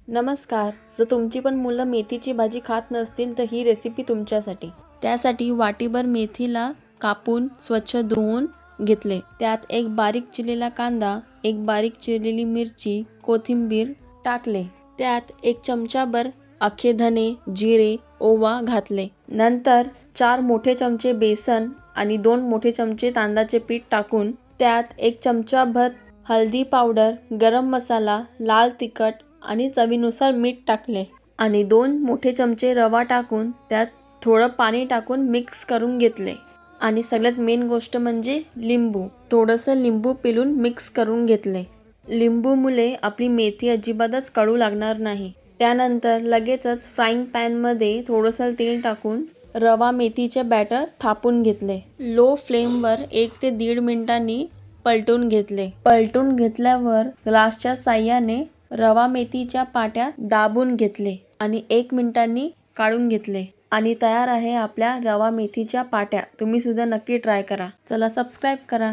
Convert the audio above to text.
नमस्कार. जर तुमची पण मुलं मेथीची भाजी खात नसतील तर ही रेसिपी तुमच्यासाठी. त्यासाठी वाटीभर मेथीला कापून स्वच्छ धुवून घेतले. त्यात एक बारीक चिरलेला कांदा, एक बारीक चिरलेली मिरची, कोथिंबीर टाकले. त्यात एक चमचाभर अख्खे धने, जिरे, ओवा घातले. नंतर 4 मोठे चमचे बेसन आणि 2 मोठे चमचे तांदळाचे पीठ टाकून त्यात 1 चमचाभर हळदी पावडर, गरम मसाला, लाल तिखट आणि चवीनुसार मीठ टाकले आणि 2 मोठे चमचे रवा टाकून त्यात थोडं पाणी टाकून मिक्स करून घेतले. आणि सगळ्यात मेन गोष्ट म्हणजे लिंबू. थोडंसं लिंबू पिळून मिक्स करून घेतले. लिंबूमुळे आपली मेथी अजिबातच कडू लागणार नाही. त्यानंतर लगेचच फ्राईंग पॅनमध्ये थोडंसं तेल टाकून रवा मेथीचे बॅटर थापून घेतले. लो फ्लेमवर 1 ते 1.5 मिनिटांनी पलटून घेतले. पलटून घेतल्यावर ग्लासच्या साहाय्याने रवा मेथीच्या पाट्या दाबून घेतले आणि 1 मिनिटांनी काढून घेतले आणि तयार आहे आपल्या रवा मेथीच्या पाट्या. तुम्ही सुद्धा नक्की ट्राय करा. चला सबस्क्राईब करा.